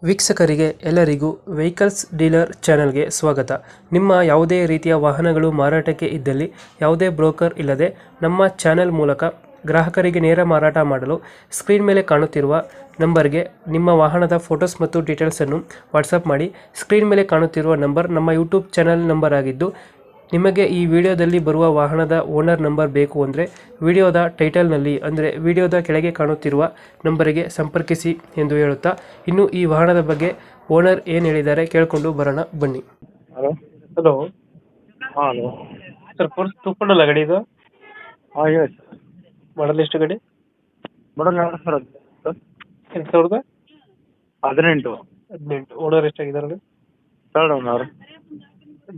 ವೀಕ್ಷಕರಿಗೆ ಎಲ್ಲರಿಗೂ vehicles dealer ಚಾನೆಲ್ಗೆ ಸ್ವಾಗತ. ನಿಮ್ಮ ಯಾವುದೇ ರೀತಿಯ ವಾಹನಗಳು ಮಾರಾಟಕ್ಕೆ ಇದ್ದಲ್ಲಿ ಯಾವುದೇ ಬ್ರೋಕರ್ ಇಲ್ಲದೆ ನಮ್ಮ ಚಾನೆಲ್ ಮೂಲಕ ಗ್ರಾಹಕರಿಗೆ ನೇರ ಮಾರಾಟ ಮಾಡಲು ಸ್ಕ್ರೀನ್ ಮೇಲೆ ಕಾಣುತ್ತಿರುವ ನಂಬರ್ಗೆ ನಿಮ್ಮ ವಾಹನದ ಫೋಟೋಸ್ ಮತ್ತು ಡೀಟೇಲ್ಸನ್ನು ವಾಟ್ಸಪ್ ಮಾಡಿ. ಸ್ಕ್ರೀನ್ ಮೇಲೆ ಕಾಣುತ್ತಿರುವ ನಂಬರ್ ನಮ್ಮ ಯೂಟ್ಯೂಬ್ ಚಾನೆಲ್ ನಂಬರ್ ಆಗಿದ್ದು, ನಿಮಗೆ ಈ ವಿಡಿಯೋದಲ್ಲಿ ಬರುವ ವಾಹನದ ಓನರ್ ನಂಬರ್ ಬೇಕು ಅಂದರೆ ವಿಡಿಯೋದ ಟೈಟಲ್ನಲ್ಲಿ ಅಂದರೆ ವಿಡಿಯೋದ ಕೆಳಗೆ ಕಾಣುತ್ತಿರುವ ನಂಬರಿಗೆ ಸಂಪರ್ಕಿಸಿ ಎಂದು ಹೇಳುತ್ತಾ, ಇನ್ನು ಈ ವಾಹನದ ಬಗ್ಗೆ ಓನರ್ ಏನು ಹೇಳಿದ್ದಾರೆ ಕೇಳಿಕೊಂಡು ಬರೋಣ ಬನ್ನಿ. ಹಲೋ. ಹಲೋ ಹಾಂ ಹಲೋ. ಸರ್, ಫೋರ್ಸ್ ತೂಕೊಂಡಲ್ಲ ಗಾಡಿ ಇದು? ಹಾಂ ಹೇಳಿ ಸರ್. ಮಾಡಲ್ ಎಷ್ಟು ಗಾಡಿ? ಮಾಡಲ್ ಯಾವುದು ಸರ್ ಅದು ಸರ್? 2018. 18. ಓನರ್ ಎಷ್ಟಾಗಿದ್ದಾರೆ? Third owner.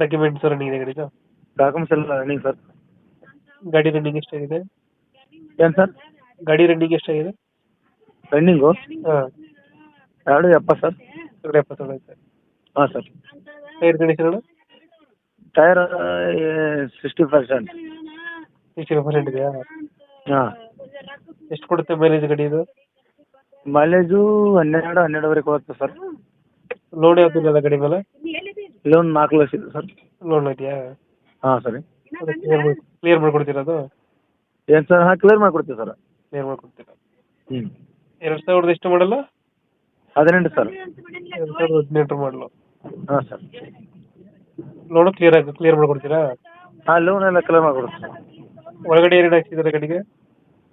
ಡಾಕ್ಯುಮೆಂಟ್ಸ್ ರನ್ನಿಂಗ್ ಇದೆ ಗಾಡಿದು? ಡಾಕ್ಯುಮೆಂಟ್ಸ್ ಎಲ್ಲ ರನ್ನಿಂಗ್ ಸರ್. ಗಾಡಿ ರನ್ನಿಂಗ್ ಎಷ್ಟಾಗಿದೆ? ಏನು ಸರ್? ಗಾಡಿ ರನ್ನಿಂಗ್ ಎಷ್ಟಾಗಿದೆ? ರನ್ನಿಂಗು ಹಾಂ, 270 ಸರ್. 270 ಐತೆ. ಹಾಂ ಸರ್. Tyre condition? ಟೈರ್ 60%. 60% ಇದೆಯಾ? ಹಾಂ. ಎಷ್ಟು ಕೊಡುತ್ತೆ ಮೈಲೇಜ್ ಗಾಡಿ ಇದು? ಮೈಲೇಜು 12-12ವರೆಗೆ ಕೊಡುತ್ತೆ ಸರ್. ಲೋನ್ ಯಾವ್ದಿಲ್ಲ ಗಾಡಿ ಮೇಲೆ? ಲೋನ್ 4 ಲಕ್ಷ ಇದೆ ಸರ್. ಲೋನ್ ಇದೆಯಾ? ಹಾಂ ಸರಿ. ಕ್ಲಿಯರ್ ಮಾಡ್ಕೊಡ್ತೀರಾ ಅದು? ಏನು ಸರ್? ಹಾಂ, ಕ್ಲಿಯರ್ ಮಾಡಿಕೊಡ್ತೀವಿ ಸರ್. ಕ್ಲಿಯರ್ ಮಾಡ್ಕೊಡ್ತೀರಾ? ಹ್ಞೂ. 2000 ಎಷ್ಟು ಮಾಡಲ್ಲ? 18 ಸರ್. 2018 ಮಾಡಲು. ಹಾಂ ಸರ್. ಲೋನು ಕ್ಲಿಯರ್ ಮಾಡ್ಕೊಡ್ತೀರಾ? ಹಾಂ, ಲೋನ್ ಎಲ್ಲ ಕ್ಲಿಯರ್ ಮಾಡಿಕೊಡ್ತೀವಿ ಸರ್. ಒಳಗಡೆ ಏನೇನು ಹಾಕ್ಸಿದ್ದಾರೆ ಗಾಡಿಗೆ?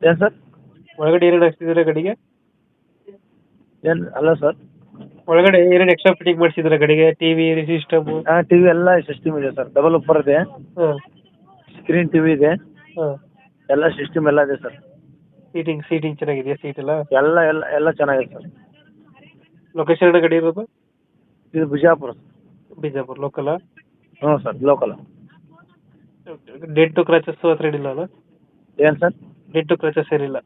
ಏನು ಸರ್? ಒಳಗಡೆ ಏನೇನು ಹಾಕ್ಸಿದ್ದಾರೆ ಗಾಡಿಗೆ? ಏನು ಅಲ್ಲ ಸರ್? ಒಳಗಡೆ ಏನೇನು ಎಕ್ಸ್ಟ್ರಾ ಫಿಟ್ಟಿಂಗ್ ಮಾಡಿಸಿದ್ದಾರೆ ಗಾಡಿಗೆ? TV, system? ಹಾಂ, ಟಿ ವಿ ಎಲ್ಲ ಸಿಸ್ಟಮ್ ಇದೆ ಸರ್. ಡಬಲ್ ಉಪ್ಪರ್ ಇದೆ, ಹಾಂ ಸ್ಕ್ರೀನ್ ಟಿ ವಿ ಇದೆ, ಹಾಂ. ಎಲ್ಲ ಸಿಸ್ಟಮ್ ಎಲ್ಲ ಇದೆ ಸರ್. ಸೀಟಿಂಗ್ ಚೆನ್ನಾಗಿದೆಯಾ? ಸೀಟ್ ಎಲ್ಲ ಎಲ್ಲ ಎಲ್ಲ ಎಲ್ಲ ಚೆನ್ನಾಗಿದೆ ಸರ್. ಲೊಕೇಶನ್ ಗಾಡಿ ಇರೋದು? ಇದು ಬಿಜಾಪುರ. ಬಿಜಾಪುರ ಲೋಕಲ್? ಹ್ಞೂ ಸರ್, ಲೋಕಲ್. ಡೆಂಟು ಕ್ರಾಚಸ್ ಹತ್ರ ಏನಿಲ್ಲ ಅಲ್ಲ? ಏನು ಸರ್? ಡೆಂಟು ಕ್ರಾಚಸ್ ಏನಿಲ್ಲ?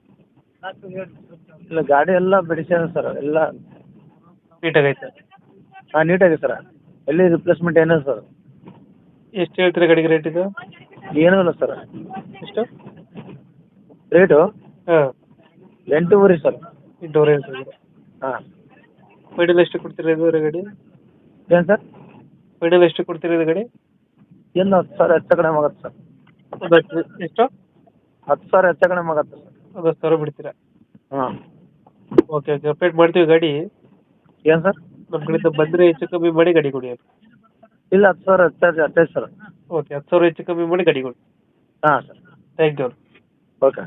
ಇಲ್ಲ, ಗಾಡಿ ಎಲ್ಲ ಬೆಡಿಸ್ಯಾರ ಸರ್, ಎಲ್ಲ ನೀಟಾಗೈತೆ? ಹಾಂ, ನೀಟಾಗಿದೆ ಸರ್. ಎಲ್ಲಿ ರಿಪ್ಲೇಸ್ಮೆಂಟ್ ಏನಿಲ್ಲ ಸರ್. ಎಷ್ಟು ಹೇಳ್ತೀರಾ ಗಾಡಿಗೆ ರೇಟ್ ಇದು? ಏನೂ ಇಲ್ಲ ಸರ್. ಎಷ್ಟು ರೇಟು? ಹಾಂ, 8.5 ಸರ್. 8.5 ಹೇಳ್ತಿದ್ದೀರಾ? ಹಾಂ. ಫೈನಲ್ ಎಷ್ಟು ಕೊಡ್ತೀರಾ ಇದು ಗಾಡಿ? ಏನು ಸರ್? ಫೈನಲ್ ಎಷ್ಟು ಕೊಡ್ತೀರಾ ಇದು ಗಾಡಿ? ಏನು 10,000 ಹೆಚ್ಚು ಕಡಿಮೆ ಆಗುತ್ತೆ ಸರ್. ಎಷ್ಟು? 10,000 ಹೆಚ್ಚು ಕಡಿಮೆ ಆಗುತ್ತೆ ಸರ್. 10,000 ಬಿಡ್ತೀರಾ? ಹಾಂ. ಓಕೆ ಓಕೆ, ಅಪ್ಡೇಟ್ ಮಾಡ್ತೀವಿ ಗಾಡಿ. ಏನು ಸರ್? ನಮ್ಮ ಕಡೆಯಿಂದ ಬಂದರೆ ಹೆಚ್ಚು ಕಮ್ಮಿ ಮಾಡಿ ಗಾಡಿ ಕೊಡಿ. ಇಲ್ಲ, 10,000 ಹೆಚ್ಚು ಸರ್. ಓಕೆ, 10,000 ಹೆಚ್ಚು ಕಮ್ಮಿ ಮಾಡಿ ಗಾಡಿ ಕೊಡಿ. ಹಾಂ ಸರ್. Thank you. ಓಕೆ.